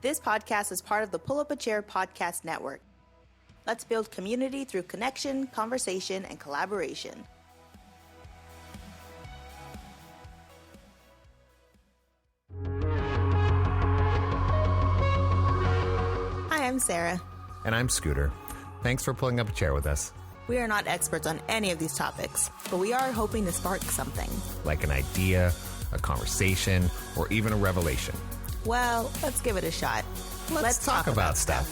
This podcast is part of the Pull Up a Chair podcast network. Let's build community through connection, conversation, and collaboration. Hi, I'm Sarah. And I'm Scooter. Thanks for pulling up a chair with us. We are not experts on any of these topics, but we are hoping to spark something. Like an idea, a conversation, or even a revelation. Well, let's give it a shot. Let's talk about stuff.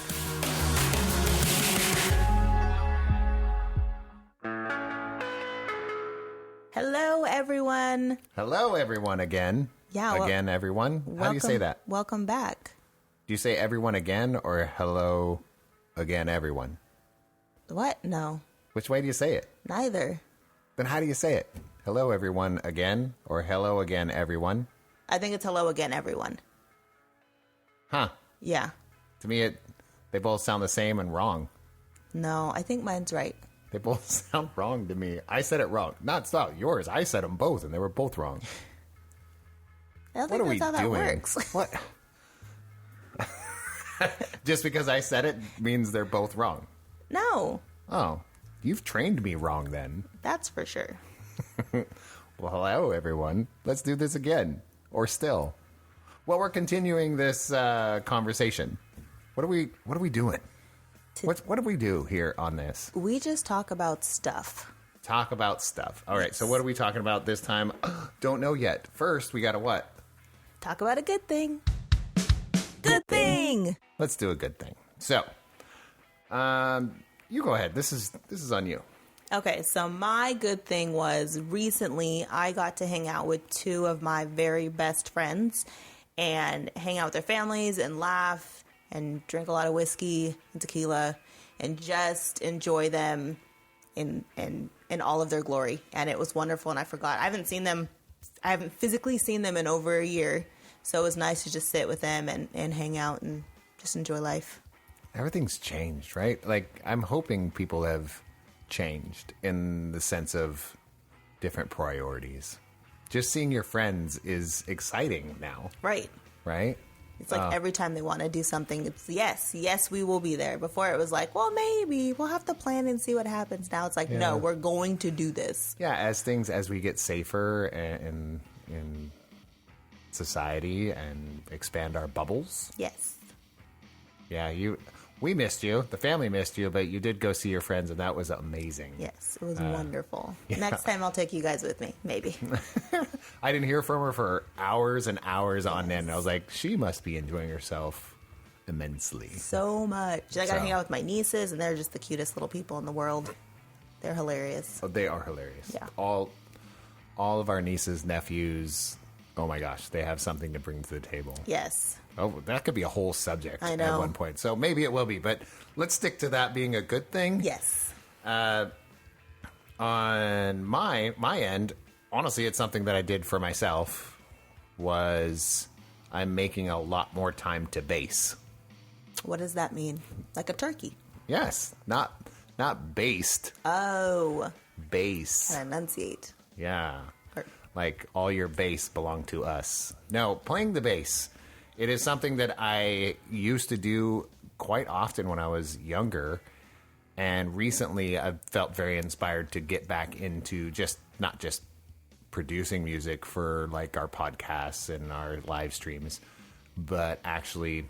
Hello, everyone. Hello, everyone, again. Yeah. Again, everyone. How do you say that? Welcome back. Do you say everyone again or hello again, everyone? What? No. Which way do you say it? Neither. Then how do you say it? Hello, everyone, again, or hello again, everyone? I think it's hello again, everyone. Huh. Yeah. To me, they both sound the same and wrong. No, I think mine's right. They both sound wrong to me. I said it wrong. Not yours. I said them both, and they were both wrong. I don't think that's how that works. What? Just because I said it means they're both wrong. No. Oh, you've trained me wrong then. That's for sure. Well, hello, everyone. Let's do this again. Or still. Well, we're continuing this conversation. What are we doing? What do we do here on this? We just talk about stuff. Talk about stuff. All right, so what are we talking about this time? Don't know yet. First, we got to what? Talk about a good thing. Good thing! Let's do a good thing. So, you go ahead. This is on you. Okay, so my good thing was recently I got to hang out with two of my very best friends and hang out with their families and laugh and drink a lot of whiskey and tequila and just enjoy them in all of their glory. And it was wonderful, and I haven't physically seen them in over a year, so it was nice to just sit with them and hang out and just enjoy life. Everything's changed, right? Like, I'm hoping people have changed in the sense of different priorities. Just seeing your friends is exciting now. Right? It's like every time they want to do something, it's yes, we will be there. Before it was like, well, maybe we'll have to plan and see what happens. Now it's like, no, we're going to do this. Yeah, as we get safer in society and expand our bubbles. Yes. Yeah, we missed you. The family missed you, but you did go see your friends, and that was amazing. Yes, it was wonderful. Yeah. Next time I'll take you guys with me, maybe. I didn't hear from her for hours and hours on end. I was like, she must be enjoying herself immensely. So much. I got to hang out with my nieces, and they're just the cutest little people in the world. They're hilarious. Oh, they are hilarious. Yeah. All of our nieces, nephews, oh my gosh, they have something to bring to the table. Yes. Oh, that could be a whole subject I know. at one point. So maybe it will be, but let's stick to that being a good thing. Yes. On my end, honestly, it's something that I did for myself, was I'm making a lot more time to bass. What does that mean? Like a turkey? Yes. Not based. Oh. Bass. I enunciate. Yeah. Like all your bass belong to us. No, playing the bass. It is something that I used to do quite often when I was younger. And recently I've felt very inspired to get back into not just producing music for like our podcasts and our live streams, but actually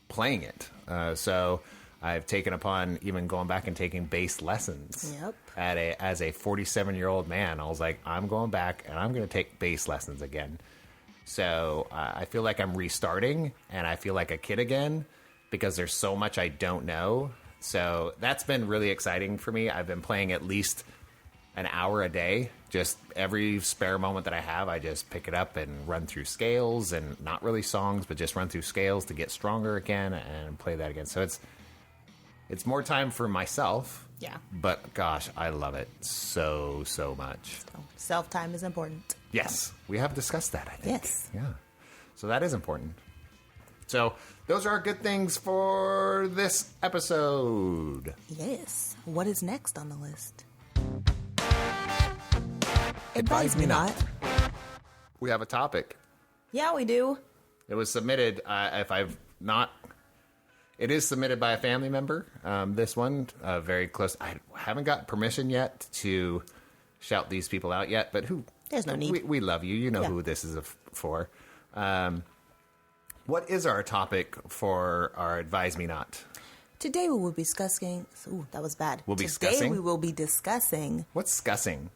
playing it. So I've taken upon even going back and taking bass lessons. Yep. As a 47-year-old man, I was like, I'm going back and I'm going to take bass lessons again. So I feel like I'm restarting, and I feel like a kid again because there's so much I don't know. So that's been really exciting for me. I've been playing at least an hour a day. Just every spare moment that I have, I just pick it up and run through scales, and not really songs, but just run through scales to get stronger again and play that again. So it's more time for myself. Yeah. But gosh, I love it so much. So self-time is important. Yes. We have discussed that, I think. Yes. Yeah. So that is important. So those are our good things for this episode. Yes. What is next on the list? Advise me not. We have a topic. Yeah, we do. It was submitted, if I've not... It is submitted by a family member, this one, very close. I haven't got permission yet to shout these people out yet, but who... There's no need. We love you. You know who this is for. What is our topic for our Advise Me Not? Today we will be discussing... Ooh, that was bad. Today we will be discussing... What's scussing?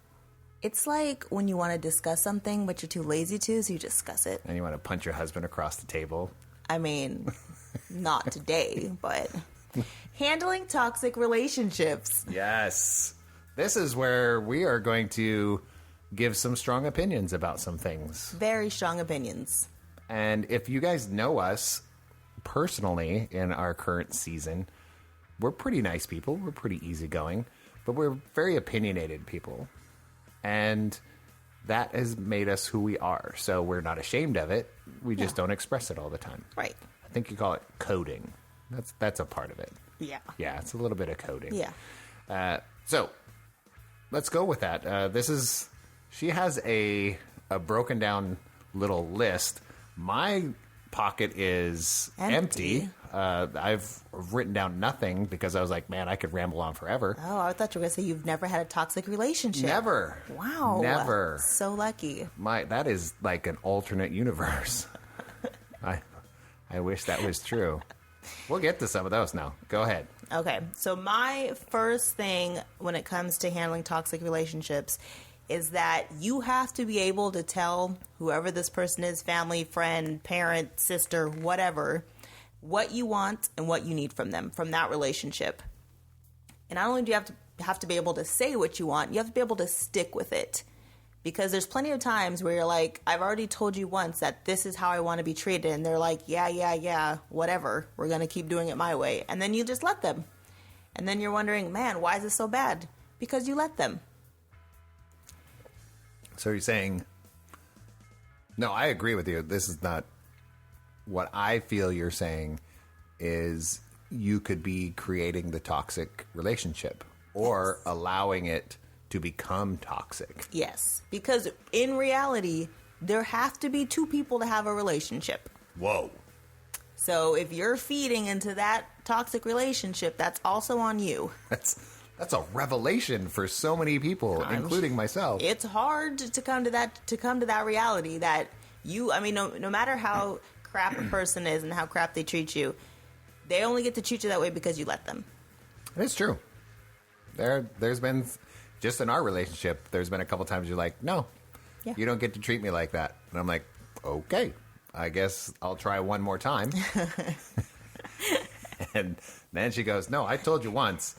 It's like when you want to discuss something, but you're too lazy to, so you just discuss it. And you want to punch your husband across the table? I mean, not today, but... Handling toxic relationships. Yes. This is where we are going to give some strong opinions about some things. Very strong opinions. And if you guys know us personally in our current season, we're pretty nice people. We're pretty easygoing, but we're very opinionated people. And that has made us who we are. So we're not ashamed of it. We just don't express it all the time. Right. I think you call it coding. That's a part of it. Yeah. Yeah, it's a little bit of coding. Yeah. So let's go with that. She has a broken down little list. My pocket is empty. I've written down nothing because I was like, man, I could ramble on forever. Oh, I thought you were going to say you've never had a toxic relationship. Never. Wow. Never. So lucky. That is like an alternate universe. I wish that was true. We'll get to some of those now. Go ahead. Okay. So my first thing when it comes to handling toxic relationships is that you have to be able to tell whoever this person is, family, friend, parent, sister, whatever, what you want and what you need from them, from that relationship. And not only do you have to be able to say what you want, you have to be able to stick with it. Because there's plenty of times where you're like, I've already told you once that this is how I want to be treated. And they're like, yeah, whatever. We're going to keep doing it my way. And then you just let them. And then you're wondering, man, why is this so bad? Because you let them. So you're saying, no, I agree with you. This is not what I feel you're saying is you could be creating the toxic relationship or allowing it to become toxic. Yes, because in reality, there have to be two people to have a relationship. Whoa. So if you're feeding into that toxic relationship, that's also on you. That's a revelation for so many people, including myself. It's hard to come to that reality that no matter how crap a person is and how crap they treat you, they only get to treat you that way because you let them. It's true. There's been, just in our relationship, there's been a couple times you're like, no, you don't get to treat me like that. And I'm like, okay, I guess I'll try one more time. And then she goes, no, I told you once.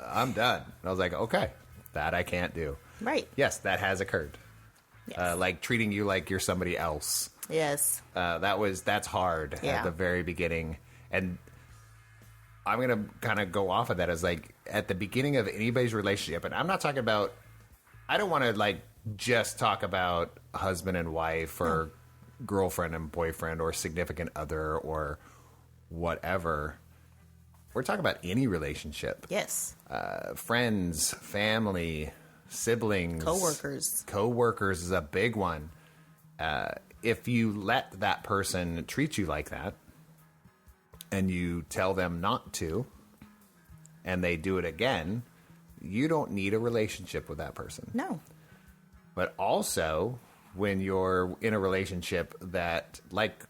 I'm done. And I was like, okay, that I can't do. Right. Yes, that has occurred. Yes. Like treating you like you're somebody else. Yes. That's hard at the very beginning. And I'm going to kind of go off of that as like at the beginning of anybody's relationship. And I'm not talking about, I don't want to like just talk about husband and wife or girlfriend and boyfriend or significant other or whatever. We're talking about any relationship. Yes. Friends, family, siblings. Coworkers. Coworkers is a big one. If you let that person treat you like that and you tell them not to and they do it again, you don't need a relationship with that person. No. But also, when you're in a relationship that, like,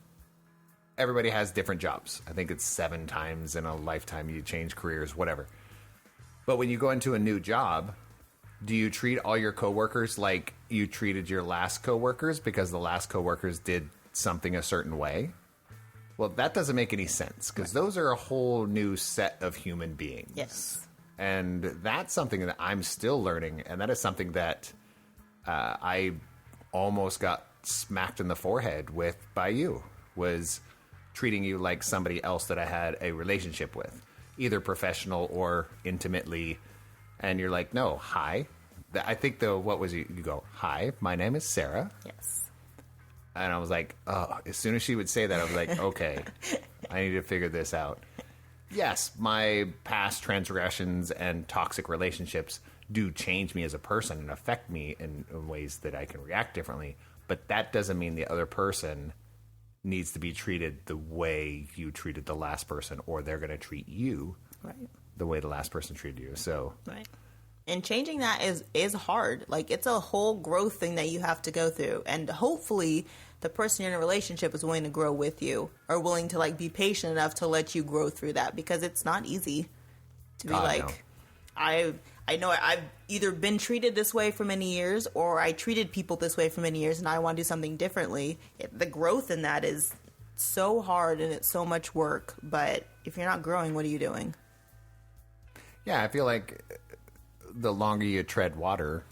everybody has different jobs. I think it's 7 times in a lifetime you change careers, whatever. But when you go into a new job, do you treat all your coworkers like you treated your last coworkers because the last coworkers did something a certain way? Well, that doesn't make any sense because those are a whole new set of human beings. Yes. And that's something that I'm still learning, and that is something that I almost got smacked in the forehead with by you, was treating you like somebody else that I had a relationship with, either professional or intimately. And you're like, no, hi. I think what was you go, hi, my name is Sarah. Yes. And I was like, oh, as soon as she would say that, I was like, okay, I need to figure this out. Yes, my past transgressions and toxic relationships do change me as a person and affect me in ways that I can react differently. But that doesn't mean the other person needs to be treated the way you treated the last person, or they're going to treat you Right. the way the last person treated you. So, Right. And changing that is hard. Like, it's a whole growth thing that you have to go through. And hopefully the person you're in a relationship is willing to grow with you, or willing to, like, be patient enough to let you grow through that, because it's not easy to be God, like, no. I know I've either been treated this way for many years, or I treated people this way for many years, and I want to do something differently. The growth in that is so hard, and it's so much work. But if you're not growing, what are you doing? yeah, I feel like the longer you tread water,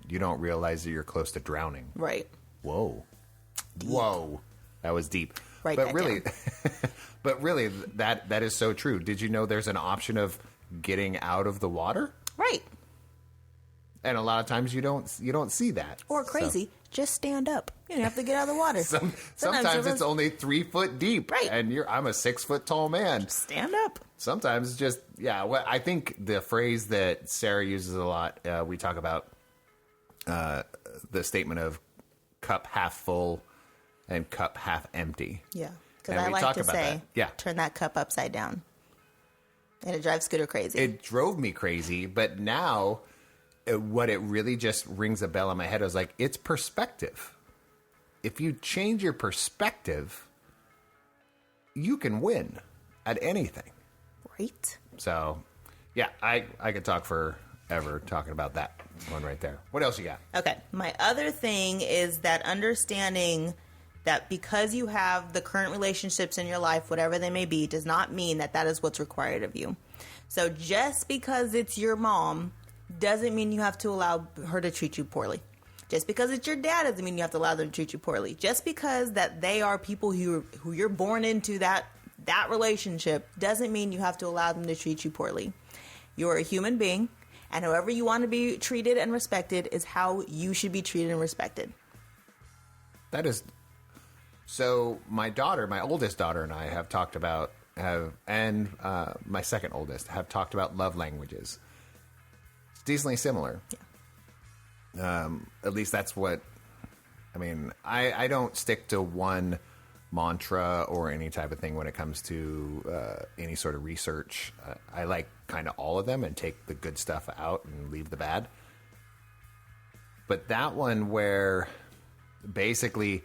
you don't realize that you're close to drowning. Right. Whoa. Whoa. That was deep. Write but that really, down. but really, that is so true. Did you know there's an option of getting out of the water? Right. And a lot of times you don't see that. Or crazy, just stand up. You don't have to get out of the water. Sometimes it's only 3 foot deep, Right. and I'm a 6 foot tall man. stand up. Sometimes it's just Well, I think the phrase that Sarah uses a lot. We talk about the statement of cup half full and cup half empty. Yeah. Because And I we like talk to about say, that. Yeah. turn that cup upside down. And it drives Scooter crazy. It drove me crazy, but now what it really just rings a bell in my head is like, it's perspective. If you change your perspective, you can win at anything. Right? So, yeah, I could talk forever talking about that one right there. What else you got? Okay. My other thing is that understanding that because you have the current relationships in your life, whatever they may be, does not mean that that is what's required of you. So just because it's your mom doesn't mean you have to allow her to treat you poorly. Just because it's your dad doesn't mean you have to allow them to treat you poorly. Just because that they are people who you're born into that relationship doesn't mean you have to allow them to treat you poorly. You're a human being, and however you want to be treated and respected is how you should be treated and respected. That is... So my oldest daughter and I have talked about, and my second oldest have talked about love languages. It's decently similar. Yeah. At least that's what, I don't stick to one mantra or any type of thing when it comes to any sort of research. I like kind of all of them and take the good stuff out and leave the bad. But that one where basically,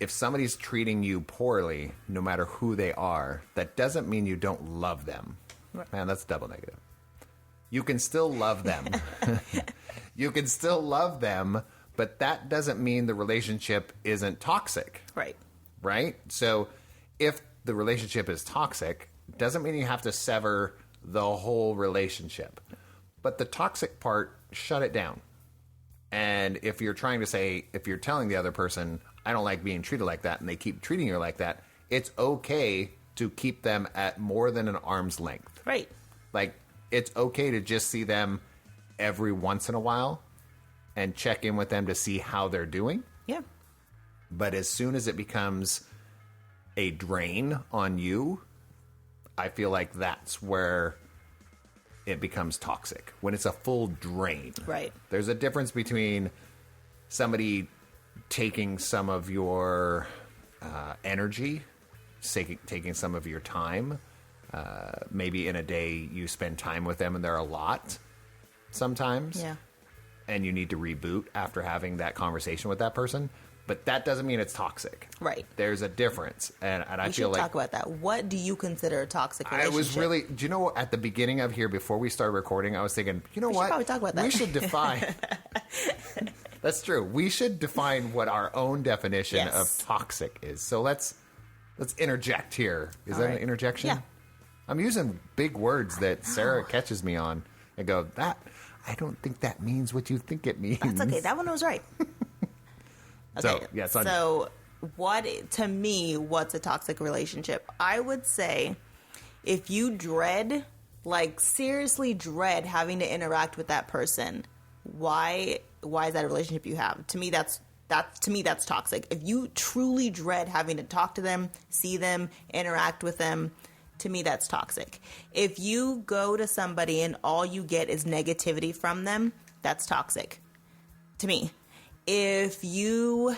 if somebody's treating you poorly, no matter who they are, that doesn't mean you don't love them. Right. Man, that's double negative. You can still love them. You can still love them, but that doesn't mean the relationship isn't toxic. Right. Right? So if the relationship is toxic, doesn't mean you have to sever the whole relationship. But the toxic part, shut it down. And if you're telling the other person, I don't like being treated like that, and they keep treating you like that, it's okay to keep them at more than an arm's length. Right. Like, it's okay to just see them every once in a while and check in with them to see how they're doing. Yeah. But as soon as it becomes a drain on you, I feel like that's where it becomes toxic. When it's a full drain. Right. There's a difference between somebody taking some of your energy, taking some of your time. Maybe in a day you spend time with them and they're a lot sometimes. Yeah. And you need to reboot after having that conversation with that person. But that doesn't mean it's toxic. Right. There's a difference. And I We feel should like... talk about that. What do you consider a toxic relationship? I was really... Do you know, at the beginning of here, before we started recording, I was thinking, you know We should what? probably talk about that. We should define... That's true. We should define what our own definition Yes. of toxic is. So let's interject here. Is All that right. an interjection? Yeah. I'm using big words that Sarah catches me on and go, I don't think that means what you think it means. That's okay. That one was right. So, Okay. yeah, it's on you. So what's a toxic relationship? I would say if you seriously dread having to interact with that person, why is that a relationship you have? To me, that's toxic. If you truly dread having to talk to them, see them, interact with them, to me, that's toxic. If you go to somebody and all you get is negativity from them, that's toxic to me. If you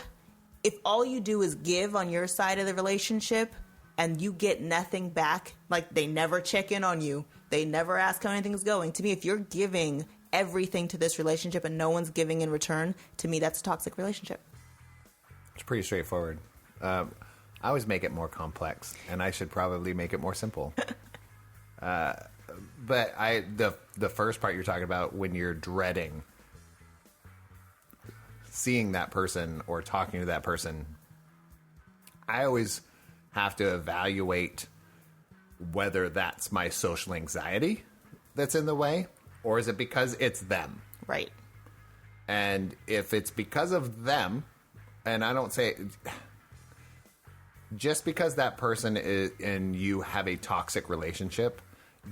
if all you do is give on your side of the relationship and you get nothing back, like they never check in on you, they never ask how anything's going. To me, if you're giving everything to this relationship and no one's giving in return, to me, that's a toxic relationship. It's pretty straightforward. I always make it more complex, and I should probably make it more simple. But the first part you're talking about, when you're dreading seeing that person or talking to that person, I always have to evaluate whether that's my social anxiety that's in the way, or is it because it's them? Right. And if it's because of them, and I don't say just because that person is, and you have a toxic relationship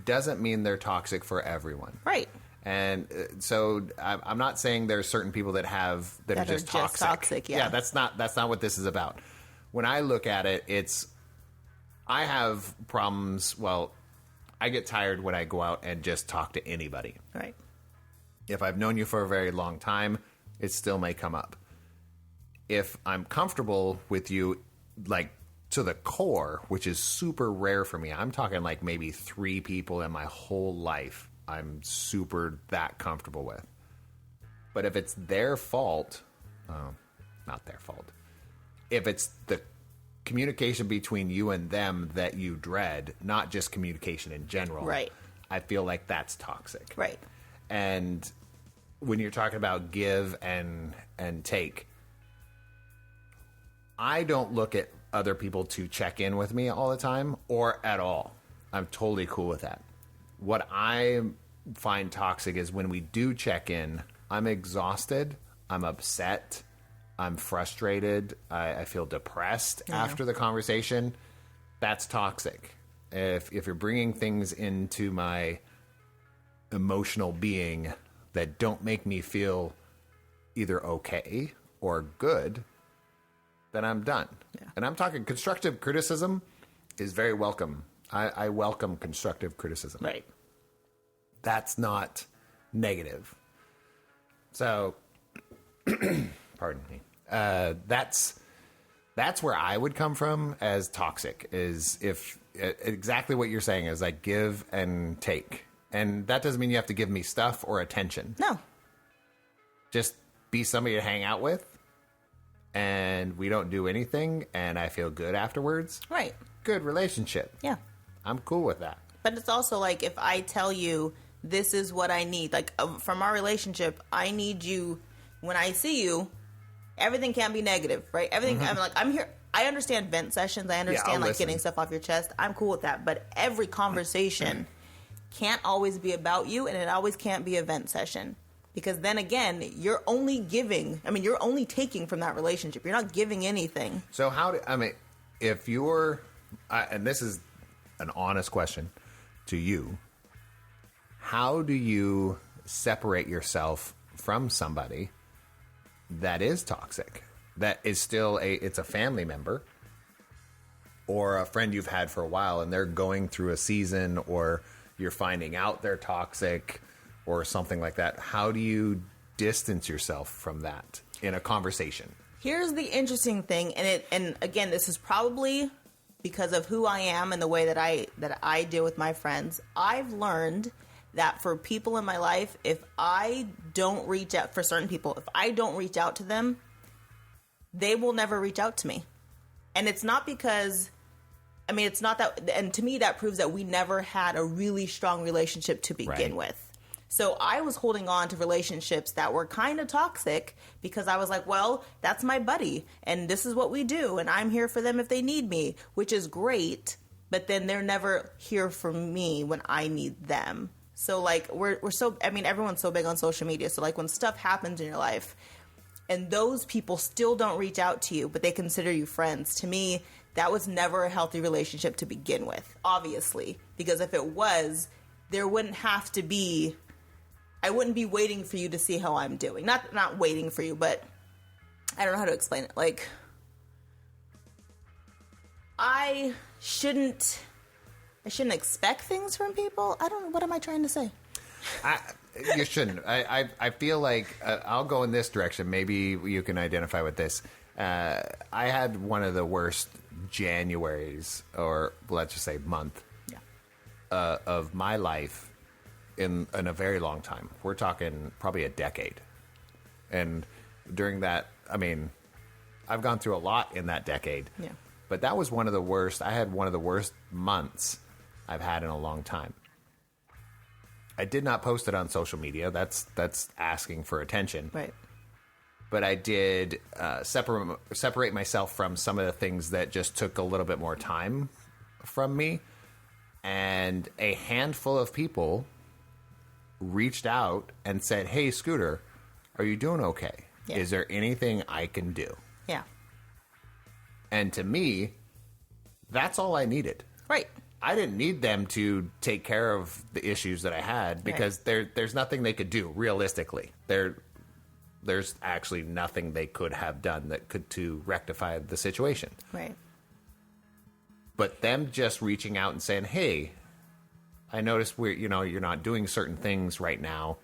doesn't mean they're toxic for everyone. Right. And so I'm not saying there's certain people that are just toxic. Yeah, that's not what this is about. When I look at it, I have problems. Well, I get tired when I go out and just talk to anybody. Right. If I've known you for a very long time, it still may come up. If I'm comfortable with you, like to the core, which is super rare for me, I'm talking like maybe 3 people in my whole life I'm super that comfortable with. But if it's their fault, not their fault. If it's the communication between you and them that you dread, not just communication in general, right, I feel like that's toxic. Right. And when you're talking about give and take, I don't look at other people to check in with me all the time or at all. I'm totally cool with that. What I find toxic is when we do check in, I'm exhausted, I'm upset, I'm frustrated, I feel depressed after the conversation. That's toxic. If you're bringing things into my emotional being that don't make me feel either okay or good, then I'm done. Yeah. And I'm talking constructive criticism is very welcome. I welcome constructive criticism. Right. That's not negative. So, pardon me. That's where I would come from as toxic, is if exactly what you're saying is like give and take. And that doesn't mean you have to give me stuff or attention. No. Just be somebody to hang out with, and we don't do anything, and I feel good afterwards. Right. Good relationship. Yeah. I'm cool with that. But it's also like, if I tell you this is what I need, like from our relationship, I need you, when I see you, everything can't be negative, right? Everything, I'm here. I understand vent sessions. I understand getting stuff off your chest. I'm cool with that. But every conversation can't always be about you, and it always can't be a vent session. Because then again, you're only you're only taking from that relationship. You're not giving anything. So if you're, and this is an honest question to you, how do you separate yourself from somebody that is toxic, that is still it's a family member or a friend you've had for a while, and they're going through a season, or you're finding out they're toxic or something like that? How do you distance yourself from that in a conversation? Here's the interesting thing, and again, this is probably because of who I am and the way that I deal with my friends. I've learned that for people in my life, if I don't reach out, for certain people, if I don't reach out to them, they will never reach out to me. And it's not because, it's not that, and to me that proves that we never had a really strong relationship to begin with. So I was holding on to relationships that were kind of toxic because I was like, well, that's my buddy, and this is what we do, and I'm here for them if they need me, which is great, but then they're never here for me when I need them. So like we're so, everyone's so big on social media. So like when stuff happens in your life and those people still don't reach out to you, but they consider you friends, to me, that was never a healthy relationship to begin with, obviously, because if it was, there wouldn't have to be, I wouldn't be waiting for you to see how I'm doing. Not waiting for you, but I don't know how to explain it. Like, I shouldn't expect things from people. I don't know. What am I trying to say? You shouldn't. I feel like I'll go in this direction. Maybe you can identify with this. I had one of the worst Januaries, or let's just say month, of my life in a very long time. We're talking probably a decade. And during that, I mean, I've gone through a lot in that decade. Yeah. But that was one of the worst. I had one of the worst months I've had in a long time. I did not post it on social media. That's asking for attention. Right. But I did separate myself from some of the things that just took a little bit more time from me. And a handful of people reached out and said, "Hey, Scooter, are you doing okay? Yeah. Is there anything I can do?" Yeah. And to me, that's all I needed. Right. I didn't need them to take care of the issues that I had because there's nothing they could do realistically. There's actually nothing they could have done that could to rectify the situation. Right. But them just reaching out and saying, "Hey, I noticed you're not doing certain things right now.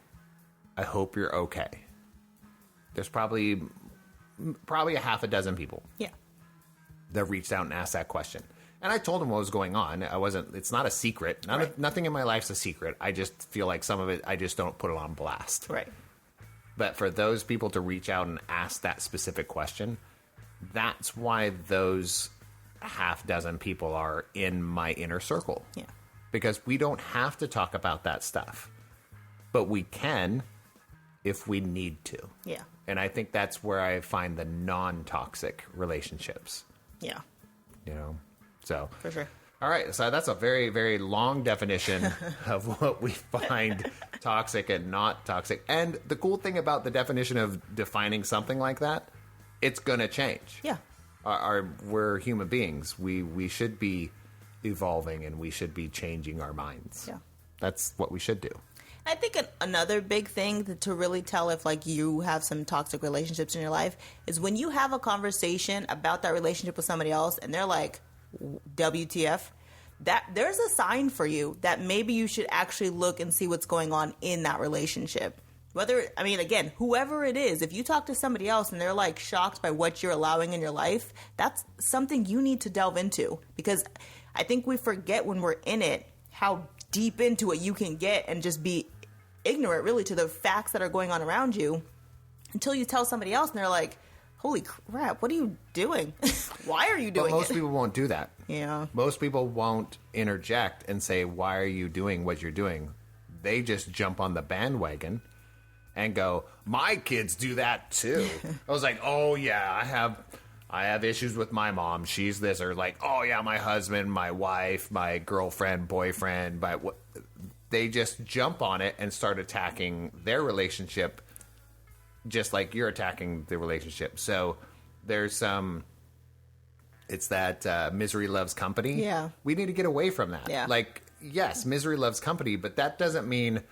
I hope you're okay." There's probably a half a dozen people. Yeah. That reached out and asked that question. And I told them what was going on. It's not a secret. Nothing in my life's a secret. I just feel like some of it, I just don't put it on blast. Right. But for those people to reach out and ask that specific question, that's why those half dozen people are in my inner circle. Yeah. Because we don't have to talk about that stuff. But we can if we need to. Yeah. And I think that's where I find the non-toxic relationships. Yeah. So For sure. All right, so that's a very, very long definition of what we find toxic and not toxic. And the cool thing about the definition of defining something like that, it's going to change. Yeah. We're human beings. We should be evolving and we should be changing our minds. Yeah. That's what we should do. I think another big thing to really tell if like you have some toxic relationships in your life is when you have a conversation about that relationship with somebody else and they're like, WTF, that there's a sign for you that maybe you should actually look and see what's going on in that relationship. Again, whoever it is, if you talk to somebody else and they're like shocked by what you're allowing in your life, that's something you need to delve into, because I think we forget when we're in it how deep into it you can get and just be ignorant really to the facts that are going on around you until you tell somebody else and they're like, holy crap, what are you doing? Why are you doing it? But most people won't do that. Yeah. Most people won't interject and say, why are you doing what you're doing? They just jump on the bandwagon and go, my kids do that too. I was like, oh yeah, I have issues with my mom. She's this. Or like, oh yeah, my husband, my wife, my girlfriend, boyfriend. They just jump on it and start attacking their relationship just like you're attacking the relationship. So there's it's that misery loves company. Yeah. We need to get away from that. Yeah. Like, yes, misery loves company, but that doesn't mean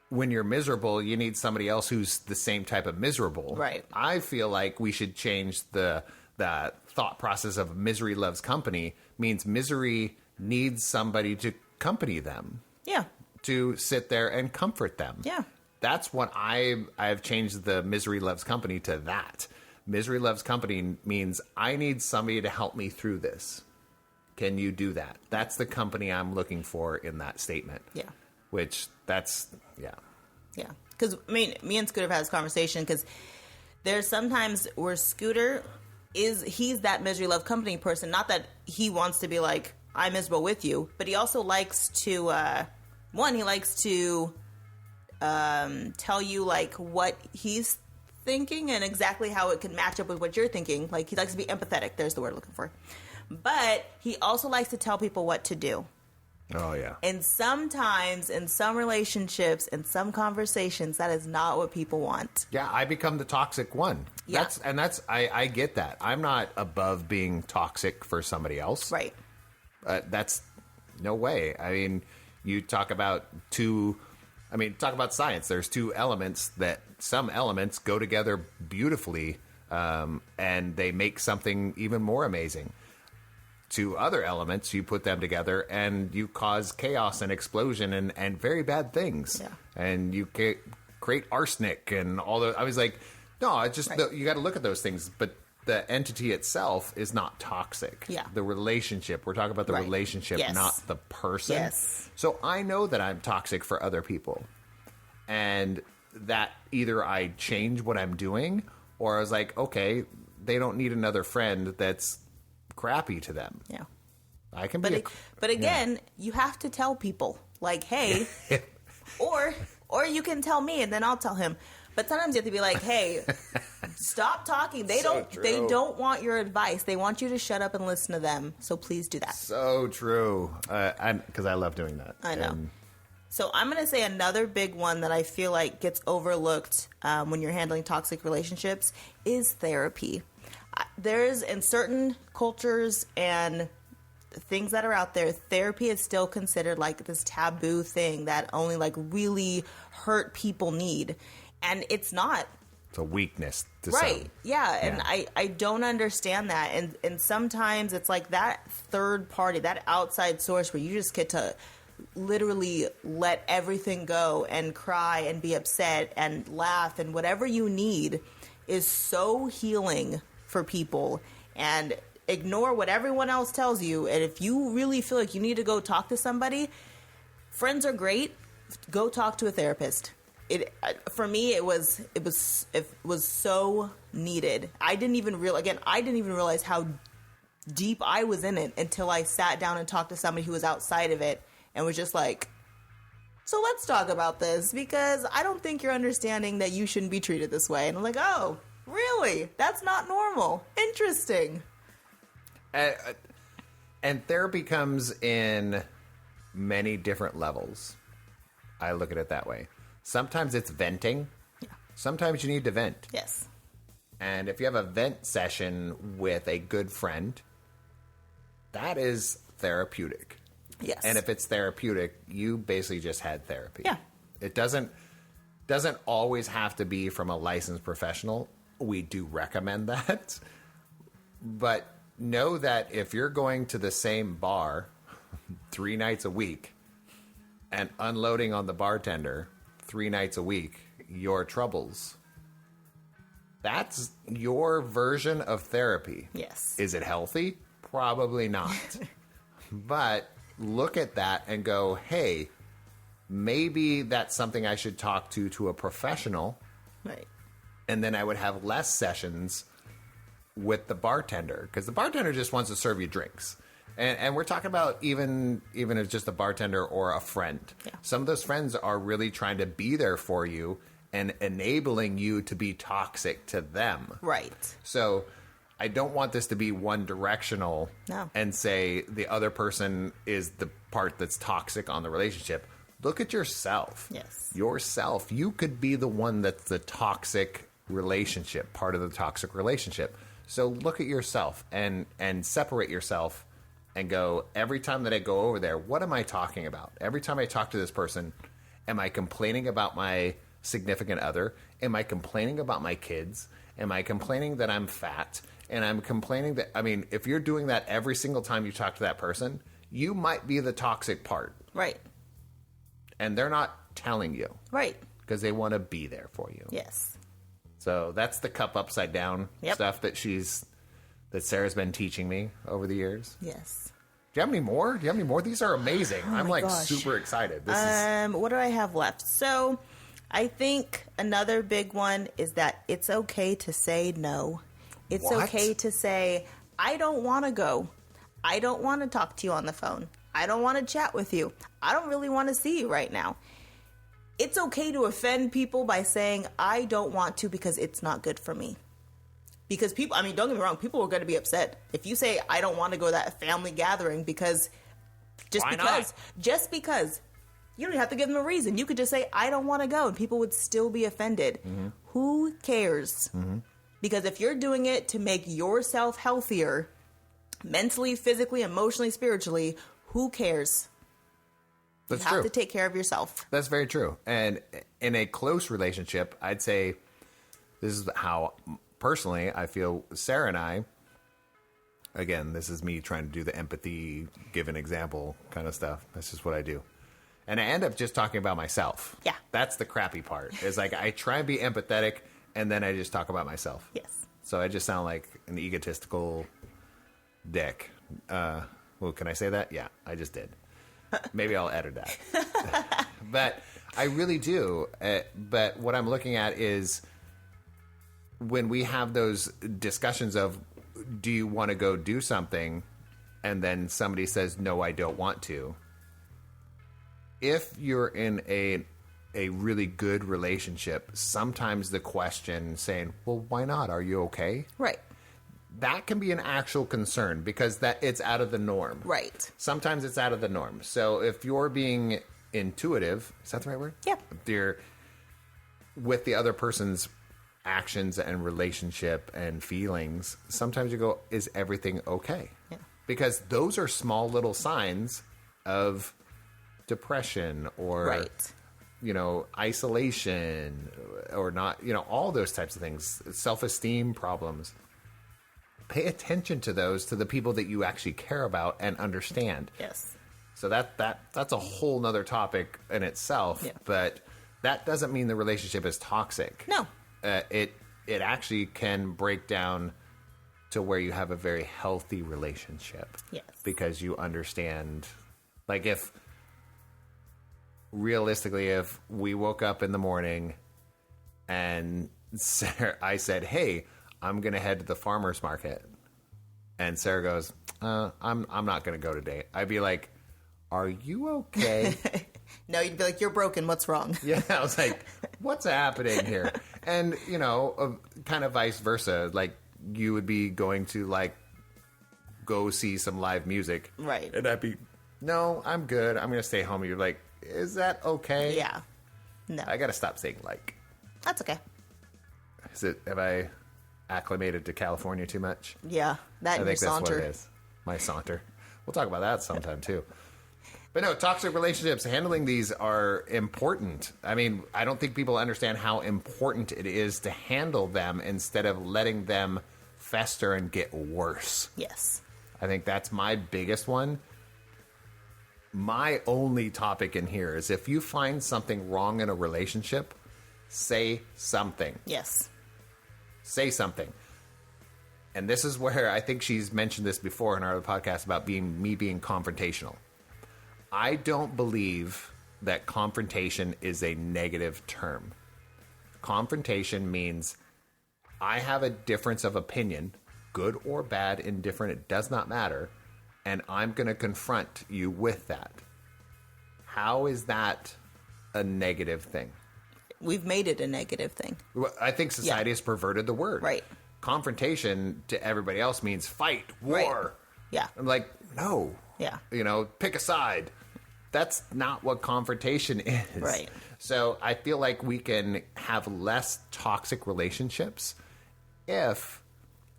when you're miserable, you need somebody else who's the same type of miserable. Right. I feel like we should change the thought process of misery loves company means misery needs somebody to accompany them. Yeah. To sit there and comfort them. Yeah. That's what I've changed the misery loves company to that. Misery loves company means I need somebody to help me through this. Can you do that? That's the company I'm looking for in that statement. Yeah. Yeah. Because, me and Scooter have had this conversation because there's sometimes where Scooter he's that misery love company person. Not that he wants to be like, I'm miserable with you, but he also likes to, he likes to tell you like what he's thinking and exactly how it can match up with what you're thinking. Like, he likes to be empathetic. There's the word I'm looking for. But he also likes to tell people what to do. Oh, yeah. And sometimes in some relationships and some conversations, that is not what people want. Yeah, I become the toxic one. Yeah. I get that. I'm not above being toxic for somebody else. Right. That's no way. I mean, you talk about science. There's two elements that some elements go together beautifully, and they make something even more amazing. Two other elements, you put them together and you cause chaos and explosion and very bad things. Yeah. And you create arsenic and all those. I was like, no, it's just, right. You got to look at those things. But the entity itself is not toxic. Yeah. The relationship. We're talking about the relationship, Yes. not the person. Yes. So I know that I'm toxic for other people. And that either I change what I'm doing, or I was like, okay, they don't need another friend that's crappy to them. Yeah. I can be But again, you have to tell people, like, hey, or you can tell me and then I'll tell him. But sometimes you have to be like, hey, stop talking. They don't want your advice. They want you to shut up and listen to them. So please do that. So true. Because I love doing that. I know. So I'm going to say another big one that I feel like gets overlooked when you're handling toxic relationships is therapy. There's, in certain cultures and things that are out there, therapy is still considered like this taboo thing that only like really hurt people need. And it's not. It's a weakness to right. some. Yeah. And I don't understand that. And sometimes it's like that third party, that outside source where you just get to literally let everything go and cry and be upset and laugh and whatever you need is so healing for people. And ignore what everyone else tells you. And if you really feel like you need to go talk to somebody, friends are great. Go talk to a therapist. For me, it was so needed. I didn't even realize how deep I was in it until I sat down and talked to somebody who was outside of it and was just like, so let's talk about this because I don't think you're understanding that you shouldn't be treated this way. And I'm like, oh, really? That's not normal. Interesting. And therapy comes in many different levels. I look at it that way. Sometimes it's venting. Yeah. Sometimes you need to vent. Yes. And if you have a vent session with a good friend, that is therapeutic. Yes. And if it's therapeutic, you basically just had therapy. Yeah. It doesn't always have to be from a licensed professional. We do recommend that. But know that if you're going to the same bar 3 nights a week and unloading on the bartender 3 nights a week, your troubles, that's your version of therapy. Yes. Is it healthy? Probably not. But look at that and go, hey, maybe that's something I should talk to a professional. Right. And then I would have less sessions with the bartender, because the bartender just wants to serve you drinks. And we're talking about even if it's just a bartender or a friend. Yeah. Some of those friends are really trying to be there for you and enabling you to be toxic to them. Right. So I don't want this to be one directional and say the other person is the part that's toxic on the relationship. Look at yourself. Yes. Yourself. You could be the one that's the toxic relationship, part of the toxic relationship. So look at yourself and separate yourself and go, every time that I go over there, what am I talking about? Every time I talk to this person, am I complaining about my significant other? Am I complaining about my kids? Am I complaining that I'm fat? And I'm complaining that, I mean, if you're doing that every single time you talk to that person, you might be the toxic part. Right. And they're not telling you. Right. Because they want to be there for you. Yes. So that's the cup upside down stuff that Sarah's been teaching me over the years. Yes. Do you have any more? These are amazing. I'm like super excited. What do I have left? So I think another big one is that it's okay to say no. It's okay to say, I don't want to go. I don't want to talk to you on the phone. I don't want to chat with you. I don't really want to see you right now. It's okay to offend people by saying, I don't want to because it's not good for me. Because people, I mean, don't get me wrong, people are going to be upset. If you say, I don't want to go to that family gathering because, just because, you don't have to give them a reason. You could just say, I don't want to go, and people would still be offended. Mm-hmm. Who cares? Mm-hmm. Because if you're doing it to make yourself healthier, mentally, physically, emotionally, spiritually, who cares? That's true. You have to take care of yourself. That's very true. And in a close relationship, I'd say this is how, personally, I feel Sarah and I, again, this is me trying to do the empathy, give an example kind of stuff. That's just what I do. And I end up just talking about myself. Yeah. That's the crappy part. Is like I try and be empathetic, and then I just talk about myself. Yes. So I just sound like an egotistical dick. Well, can I say that? Yeah, I just did. Maybe I'll edit that. But I really do. But what I'm looking at is when we have those discussions of, do you want to go do something? And then somebody says, no, I don't want to. If you're in a really good relationship, sometimes the question saying, well, why not? Are you okay? Right. That can be an actual concern because that it's out of the norm. Right. Sometimes it's out of the norm. So if you're being intuitive, is that the right word? Yeah. If you're with the other person's actions and relationship and feelings, sometimes you go, is everything okay? Yeah. Because those are small little signs of depression or, right. Isolation or not, all those types of things, self-esteem problems. Pay attention to those, to the people that you actually care about and understand. Yes. So that's a whole nother topic in itself, yeah. But that doesn't mean the relationship is toxic. No. It actually can break down to where you have a very healthy relationship. Yes. Because you understand, like if we woke up in the morning and I said, hey, I'm going to head to the farmer's market. And Sarah goes, I'm not going to go today. I'd be like, are you okay? No, you'd be like, you're broken. What's wrong? Yeah, I was like, what's happening here? And, kind of vice versa. Like, you would be going to, go see some live music. Right. And I'd be, no, I'm good. I'm going to stay home. You're like, is that okay? Yeah. No. I got to stop saying like. That's okay. Have I acclimated to California too much? Yeah. I think that's what it is. My saunter. We'll talk about that sometime too. But no, toxic relationships, handling these are important. I mean, I don't think people understand how important it is to handle them instead of letting them fester and get worse. Yes. I think that's my biggest one. My only topic in here is if you find something wrong in a relationship, say something. Yes. Say something. And this is where I think she's mentioned this before in our other podcast about me being confrontational. I don't believe that confrontation is a negative term. Confrontation means I have a difference of opinion, good or bad, indifferent, it does not matter, and I'm going to confront you with that. How is that a negative thing? We've made it a negative thing. I think society has perverted the word. Right. Confrontation to everybody else means fight, war. Right. Yeah. I'm like, no. Yeah. Pick a side. That's not what confrontation is. Right. So I feel like we can have less toxic relationships if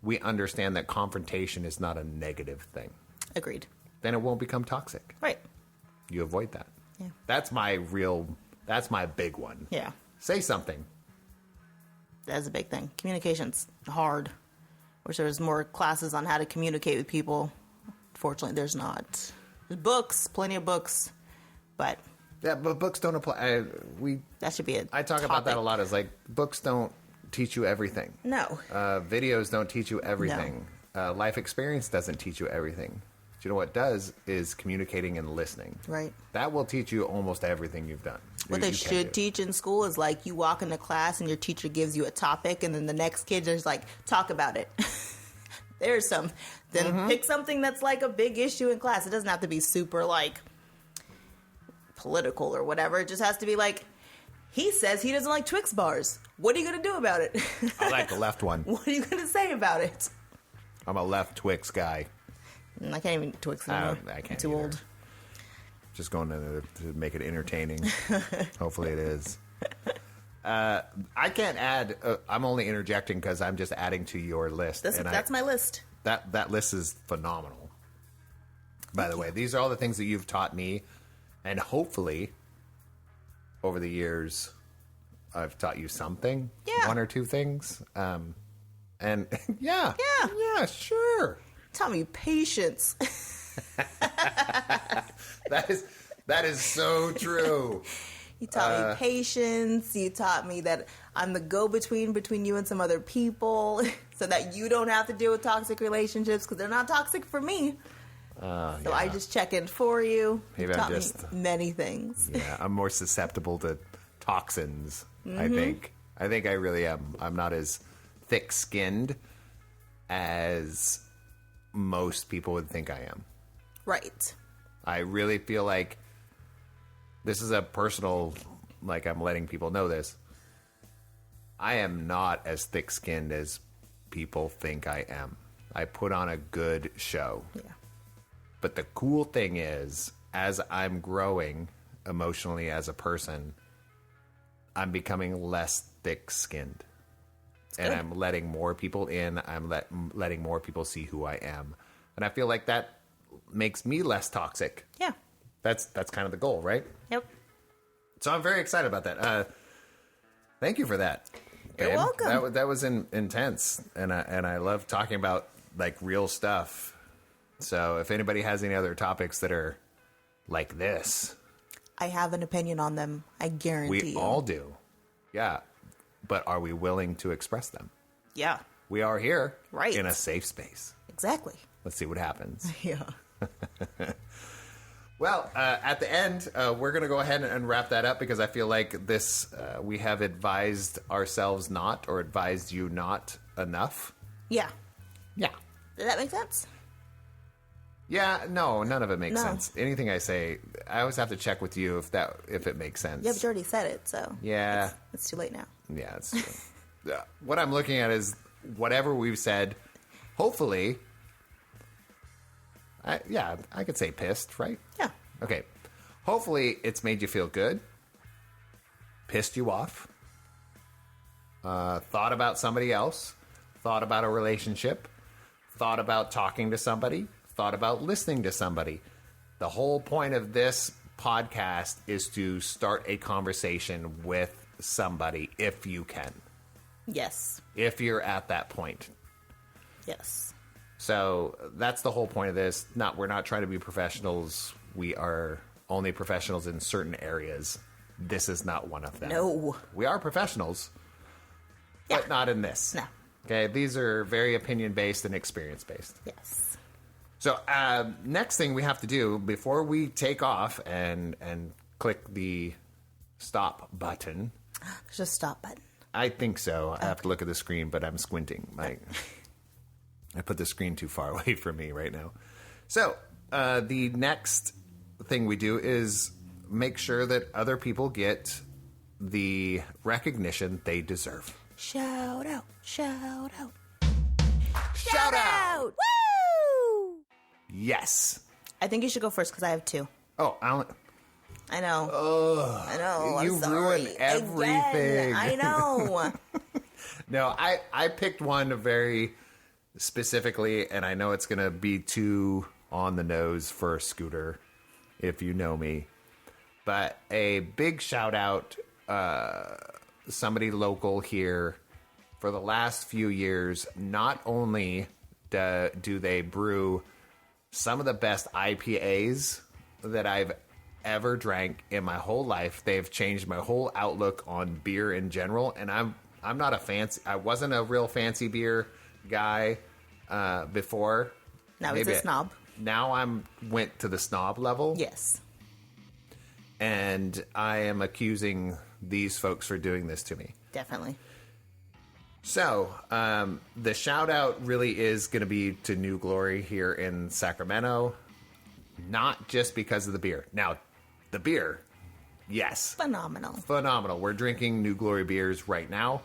we understand that confrontation is not a negative thing. Agreed. Then it won't become toxic. Right. You avoid that. Yeah. That's my big one. Yeah. Say something. That's a big thing. Communication's hard. Wish there was more classes on how to communicate with people. Fortunately, there's not. There's books, plenty of books, but yeah, but books don't apply. That should be it. I talk about that a lot. Is like books don't teach you everything. No. Videos don't teach you everything. No. Life experience doesn't teach you everything. But you know what does is communicating and listening. Right. That will teach you almost everything you've done. What they should teach in school is like you walk into class and your teacher gives you a topic and then the next kid is like, talk about it. There's some. Then pick something that's like a big issue in class. It doesn't have to be super like political or whatever. It just has to be like, he says he doesn't like Twix bars. What are you going to do about it? I like the left one. What are you going to say about it? I'm a left Twix guy. I can't even eat Twix anymore. I can't I'm too either. old. Just going to make it entertaining. Hopefully it is. I can't add. I'm only interjecting because I'm just adding to your list. That's my list. That list is phenomenal. By the way, these are all the things that you've taught me, and hopefully, over the years, I've taught you something. Yeah. One or two things. And yeah, sure. Taught me patience. That is so true. You taught me patience. You taught me that I'm the go-between between you and some other people so that you don't have to deal with toxic relationships because they're not toxic for me. So I just check in for you. Maybe You've taught I'm just me many things. Yeah, I'm more susceptible to toxins, I think. I think I really am. I'm not as thick-skinned as most people would think I am. Right. I really feel like this is a personal, like I'm letting people know this. I am not as thick-skinned as people think I am. I put on a good show. Yeah. But the cool thing is, as I'm growing emotionally as a person, I'm becoming less thick-skinned. And I'm letting more people in. I'm letting more people see who I am. And I feel like that makes me less toxic. Yeah. That's kind of the goal, right? Yep. So I'm very excited about that. Thank you for that. You're babe. welcome. That was intense, and I love talking about like real stuff. So if anybody has any other topics that are like this, I have an opinion on them. I guarantee we you. all do. Yeah, but are we willing to express them? Yeah. We are here, Right. in a safe space. Exactly. Let's see what happens. Yeah. Well, at the end, we're going to go ahead and wrap that up because I feel like this, we have advised ourselves not or advised you not enough. Yeah. Yeah. Does that make sense? Yeah, no, none of it makes No. sense. Anything I say, I always have to check with you if it makes sense. Yeah, but you already said it, so. Yeah. It's too late now. Yeah, it's true. Yeah. What I'm looking at is whatever we've said, hopefully, I could say pissed, right? Yeah. Okay. Hopefully it's made you feel good, pissed you off, thought about somebody else, thought about a relationship, thought about talking to somebody, thought about listening to somebody. The whole point of this podcast is to start a conversation with somebody if you can, Yes. if you're at that point. Yes. So that's the whole point of this. We're not trying to be professionals. We are only professionals in certain areas. This is not one of them. No. We are professionals, but Yeah. not in this. No. Okay, these are very opinion-based and experience-based. Yes. So next thing we have to do before we take off and click the stop button. There's a stop button. I think so. I have to look at the screen, but I'm squinting. I put the screen too far away from me right now. So the next thing we do is make sure that other people get the recognition they deserve. Shout out. Shout out. Shout out! Woo! Yes. I think you should go first because I have two. Oh, I know. I know. I'm you sorry. ruined everything. Again. I know. No, I picked one very specifically, and I know it's going to be too on the nose for Scooter, if you know me. But a big shout out, somebody local here. For the last few years, not only do they brew some of the best IPAs that I've ever drank in my whole life, they've changed my whole outlook on beer in general. And I'm not I wasn't a real fancy beer guy before. Now he's a snob. Now went to the snob level. Yes. And I am accusing these folks for doing this to me. Definitely. So, the shout out really is going to be to New Glory here in Sacramento, not just because of the beer. Now, the beer, yes. Phenomenal. We're drinking New Glory beers right now.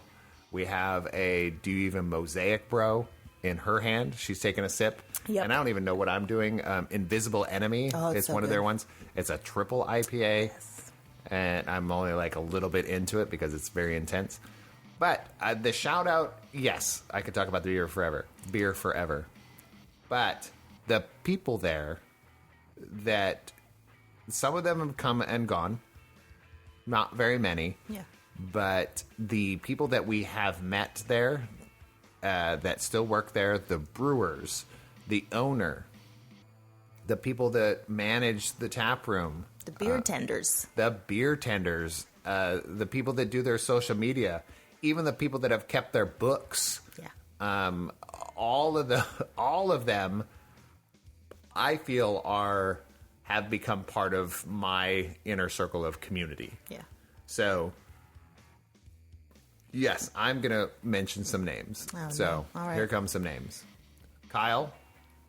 We have a Do You Even Mosaic Bro in her hand. She's taking a sip. Yep. And I don't even know what I'm doing. Invisible Enemy. Oh, it's so one of good. their ones. It's a triple IPA. Yes. And I'm only like a little bit into it because it's very intense. But the shout out, yes, I could talk about the beer forever. But the people there, that some of them have come and gone, not very many. Yeah. But the people that we have met there, that still work there, the brewers, the owner, the people that manage the tap room, The beer tenders. the beer tenders, the people that do their social media. even the people that have kept their books. Yeah. All of them, I feel have become part of my inner circle of community. Yeah. So, yes, I'm going to mention some names. Oh, so, no. All right. Here come some names. Kyle,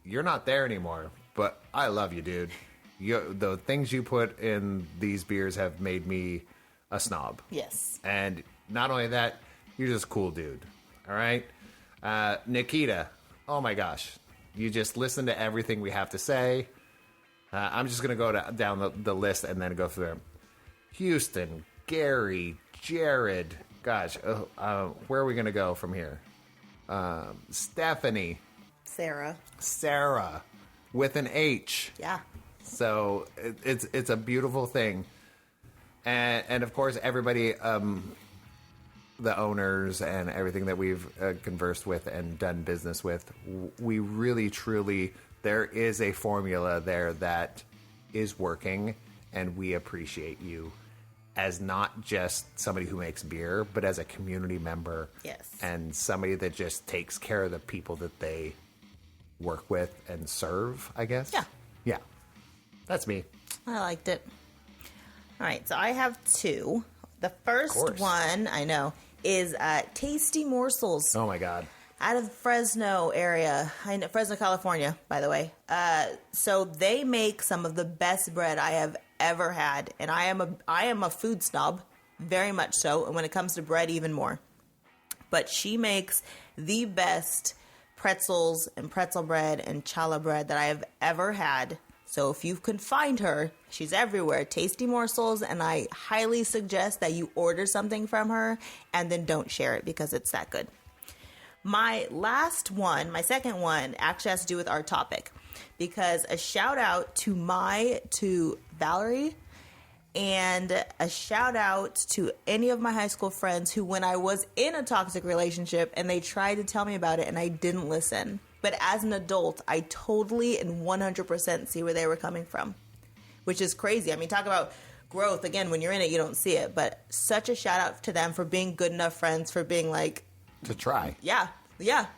you're not there anymore, but I love you, dude. The things you put in these beers have made me a snob. Yes. And not only that, you're just a cool dude. All right? Nikita, oh my gosh. You just listen to everything we have to say. I'm just going to go down the list and then go through them. Houston, Gary, Jared. Gosh, where are we going to go from here? Stephanie. Sarah. With an H. Yeah. So it's a beautiful thing. And of course, everybody, the owners and everything that we've conversed with and done business with, we really, truly, there is a formula there that is working, and we appreciate you as not just somebody who makes beer, but as a community member. Yes. And somebody that just takes care of the people that they work with and serve, I guess. Yeah. Yeah. That's me. I liked it. All right, so I have two. The first one, I know, is Tasty Morsels. Oh, my God. Out of the Fresno area, Fresno, California, by the way. So they make some of the best bread I have ever had, and I am a food snob, very much so, and when it comes to bread, even more. But she makes the best pretzels and pretzel bread and challah bread that I have ever had. So if you can find her, she's everywhere. Tasty Morsels, and I highly suggest that you order something from her and then don't share it because it's that good. My second one, actually has to do with our topic, because a shout out to Valerie, and a shout out to any of my high school friends who, when I was in a toxic relationship and they tried to tell me about it and I didn't listen. But as an adult, I totally and 100% see where they were coming from, which is crazy. I mean, talk about growth. Again, when you're in it, you don't see it. But such a shout out to them for being good enough friends, for being like... To try. Yeah.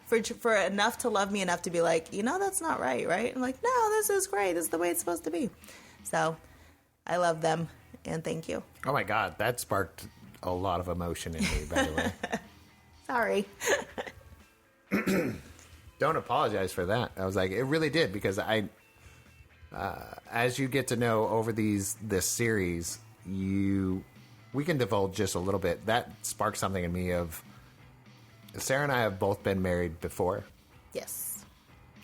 For enough to love me enough to be like, that's not right? I'm like, no, this is great. This is the way it's supposed to be. So I love them, and thank you. Oh, my God. That sparked a lot of emotion in me, by the way. Sorry. Don't apologize for that. I was like, it really did, because as you get to know over this series, we can divulge just a little bit. That sparked something in me of, Sarah and I have both been married before. Yes.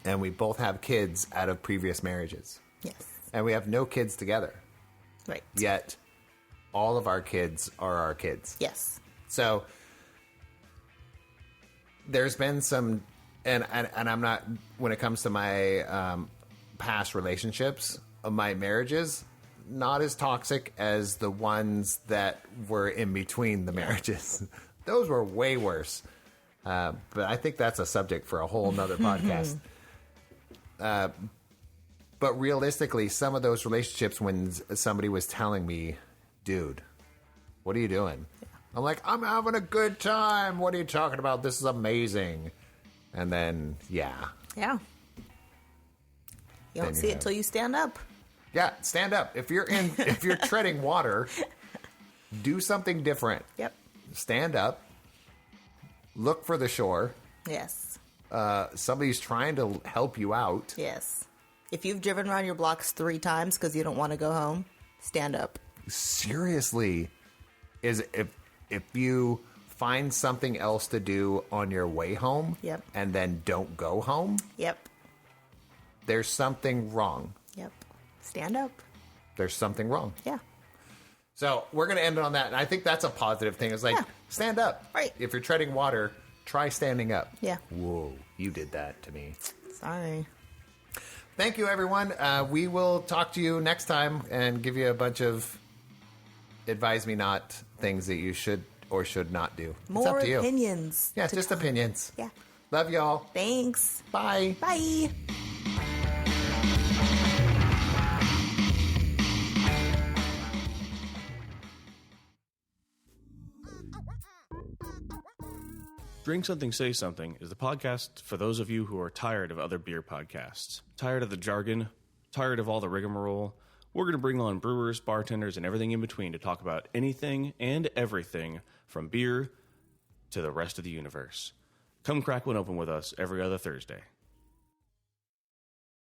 And we both have kids out of previous marriages. Yes. And we have no kids together. Right. Yet, all of our kids are our kids. Yes. So, there's been some... And I'm not, when it comes to my past relationships, my marriages, not as toxic as the ones that were in between the marriages. Those were way worse. But I think that's a subject for a whole nother podcast. But realistically, some of those relationships, when somebody was telling me, dude, what are you doing? I'm like, I'm having a good time. What are you talking about? This is amazing. And then, yeah. Yeah. You don't see it till you stand up. Yeah, stand up. If you're treading water, do something different. Yep. Stand up. Look for the shore. Yes. Somebody's trying to help you out. Yes. If you've driven around your blocks 3 times because you don't want to go home, stand up. Seriously. If you find something else to do on your way home, yep, and then don't go home, yep, there's something wrong. Yep. Stand up. There's something wrong. Yeah. So we're going to end it on that. And I think that's a positive thing. It's like, stand up. Right. If you're treading water, try standing up. Yeah. Whoa, you did that to me. Sorry. Thank you, everyone. We will talk to you next time and give you a bunch of advise me not things that you should or should not do. More it's up to you. Opinions. Yeah, just opinions. Yeah. Love y'all. Thanks. Bye. Bye. Drink Something, Say Something is the podcast for those of you who are tired of other beer podcasts, tired of the jargon, tired of all the rigmarole. We're going to bring on brewers, bartenders, and everything in between to talk about anything and everything from beer to the rest of the universe. Come crack one open with us every other Thursday.